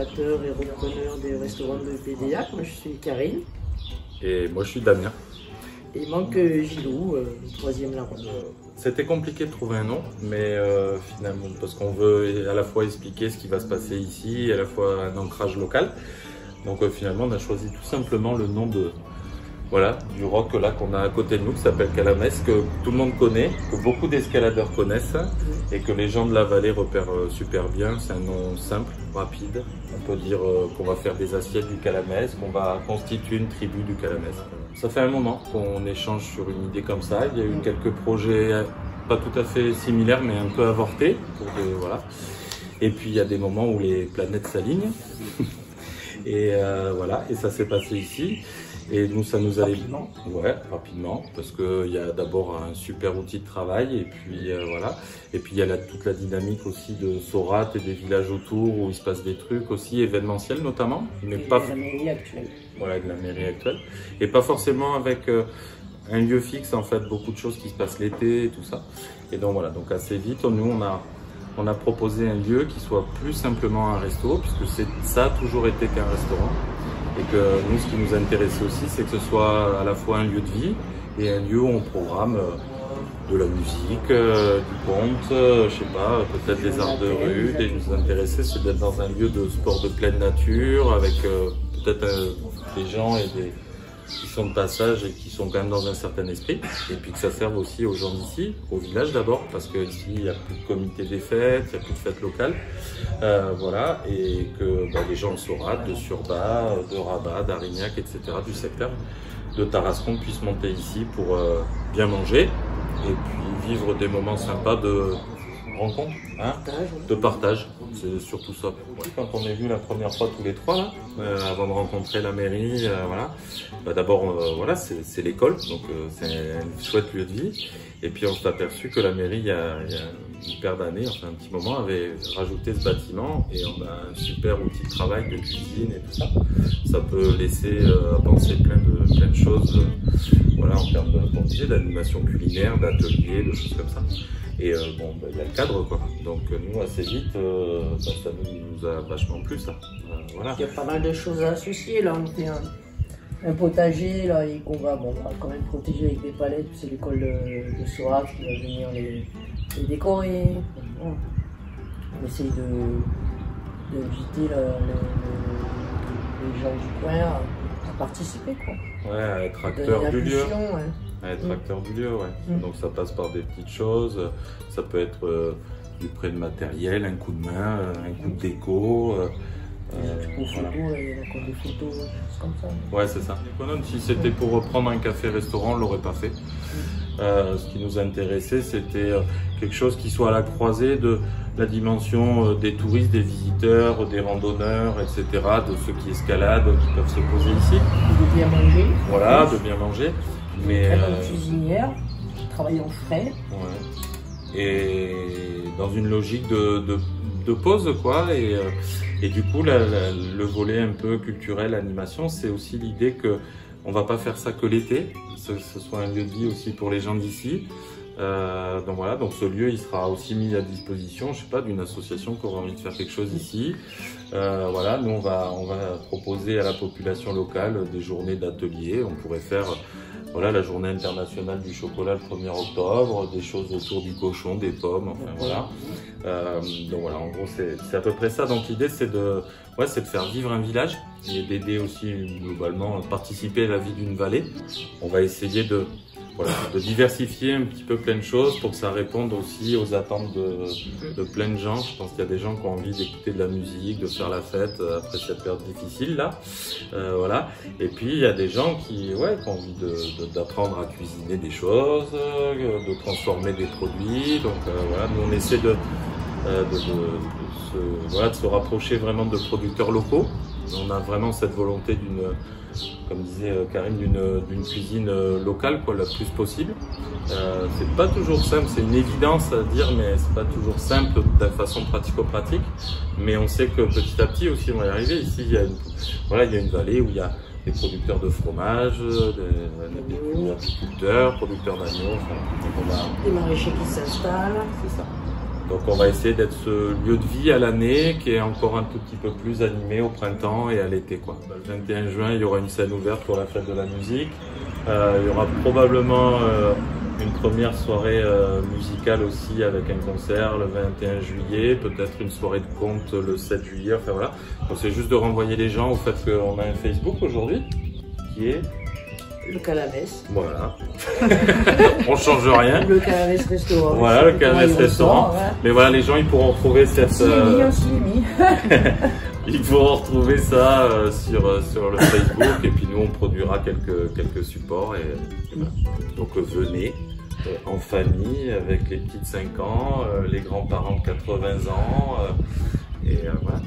créateur et repreneur des restaurants de Pédéac. Moi, je suis Karine. Et moi, je suis Damien. Et il manque Gilou, troisième larron. C'était compliqué de trouver un nom, mais finalement, parce qu'on veut à la fois expliquer ce qui va se passer ici, et à la fois un ancrage local. Donc finalement, on a choisi tout simplement le nom de, voilà, du roc là qu'on a à côté de nous, qui s'appelle Calamès, que tout le monde connaît, que beaucoup d'escaladeurs connaissent, et que les gens de la vallée repèrent super bien. C'est un nom simple, rapide. On peut dire qu'on va faire des assiettes du Calamès, qu'on va constituer une tribu du Calamès. Ça fait un moment qu'on échange sur une idée comme ça. Il y a eu quelques projets pas tout à fait similaires, mais un peu avortés. Voilà. Et puis il y a des moments où les planètes s'alignent. Et voilà, et ça s'est passé ici. Et nous, ça nous allait rapidement. Ouais, rapidement, parce qu'il y a d'abord un super outil de travail, et puis voilà. Et puis il y a toute la dynamique aussi de Saurat et des villages autour où il se passe des trucs aussi événementiels notamment, mais Et pas de la mairie actuelle. voilà, de la mairie actuelle, et pas forcément avec un lieu fixe en fait, beaucoup de choses qui se passent l'été et tout ça. Et donc voilà, donc assez vite, nous on a proposé un lieu qui soit plus simplement un resto, puisque ça a toujours été qu'un restaurant. Et que nous, ce qui nous intéressait aussi, c'est que ce soit à la fois un lieu de vie et un lieu où on programme de la musique, du conte, je sais pas, peut-être des arts de rue. Et nous intéressait, c'est d'être dans un lieu de sport de pleine nature, avec peut-être des gens qui sont de passage et qui sont quand même dans un certain esprit. Et puis que ça serve aussi aux gens d'ici, au village d'abord, parce qu'ici, il n'y a plus de comité des fêtes, il n'y a plus de fêtes locales. Voilà, et que les gens de Saurat, de Surbat, de Rabat, d'Arignac, etc., du secteur de Tarascon puissent monter ici pour bien manger et puis vivre des moments sympas de rencontre, hein, de partage. C'est surtout ça. Quand on est venu la première fois tous les trois, là, avant de rencontrer la mairie, voilà. D'abord, voilà, c'est l'école, donc c'est un chouette lieu de vie. Et puis on s'est aperçu que la mairie, il y a une paire d'années, enfin un petit moment, avait rajouté ce bâtiment et on a un super outil de travail, de cuisine et tout ça. Ça peut laisser à penser plein de choses, voilà, en termes d'animation culinaire, d'ateliers, de choses comme ça. Et bon, il y a le cadre, quoi. Donc nous, assez vite, ça nous a vachement plu, ça. Voilà. Il y a pas mal de choses à associer. Là, on fait un potager là, et qu'on va, on va quand même protéger avec des palettes. C'est l'école de Saurat qui va venir les décorer. Bon. On essaye d'inviter les gens du coin à participer, quoi. Ouais, à être acteur du lieu. Ouais. À être acteur du lieu, ouais. Donc ça passe par des petites choses. Ça peut être du prêt de matériel, un coup de main, un coup de déco. Voilà. Il y a la cour des photos, des choses comme ça. Ouais, c'est ça. Si c'était pour reprendre un café-restaurant, on ne l'aurait pas fait. Ce qui nous intéressait, c'était quelque chose qui soit à la croisée de la dimension des touristes, des visiteurs, des randonneurs, etc., de ceux qui escaladent, qui peuvent se poser ici. De bien manger. Voilà, de bien manger. Mais très bonne cuisinière, qui travaille en frais. Ouais. Et dans une logique de pause, quoi. Et du coup, le volet un peu culturel, animation, c'est aussi l'idée que on va pas faire ça que l'été, ce soit un lieu de vie aussi pour les gens d'ici. Donc voilà, donc ce lieu il sera aussi mis à disposition, je sais pas, d'une association qui aura envie de faire quelque chose ici. Voilà, nous on va proposer à la population locale des journées d'ateliers. On pourrait faire voilà, la journée internationale du chocolat le 1er octobre, des choses autour du cochon, des pommes, enfin voilà. Donc voilà, en gros c'est à peu près ça. Donc l'idée c'est de faire vivre un village et d'aider aussi globalement à participer à la vie d'une vallée. On va essayer de diversifier un petit peu plein de choses pour que ça réponde aussi aux attentes de plein de gens. Je pense qu'il y a des gens qui ont envie d'écouter de la musique, de faire la fête après cette période difficile là. Voilà. Et puis il y a des gens qui ont envie d'apprendre à cuisiner des choses, de transformer des produits. Donc voilà, nous on essaie de se rapprocher vraiment de producteurs locaux. On a vraiment cette volonté comme disait Karine, d'une cuisine locale, quoi, la plus possible. C'est pas toujours simple, c'est une évidence à dire, mais c'est pas toujours simple de façon pratico-pratique. Mais on sait que petit à petit aussi on va y arriver. Ici, il y a une vallée où il y a des producteurs de fromage, des agriculteurs, producteurs d'agneaux. Enfin, des maraîchers qui s'installent. C'est ça. Donc on va essayer d'être ce lieu de vie à l'année qui est encore un tout petit peu plus animé au printemps et à l'été, quoi. Le 21 juin, il y aura une scène ouverte pour la fête de la musique. Il y aura probablement une première soirée musicale aussi avec un concert le 21 juillet, peut-être une soirée de conte le 7 juillet, enfin voilà. Donc c'est juste de renvoyer les gens au fait qu'on a un Facebook aujourd'hui qui est... Le Calamès. Voilà. On change rien. Le Calamès Restaurant. Voilà, le Calamès Restaurant. Ouais. Mais voilà, les gens ils pourront retrouver cette... Ils pourront retrouver ça sur le Facebook et puis nous on produira quelques supports. Et voilà. Donc venez en famille avec les petites 5 ans, les grands-parents de 80 ans et voilà.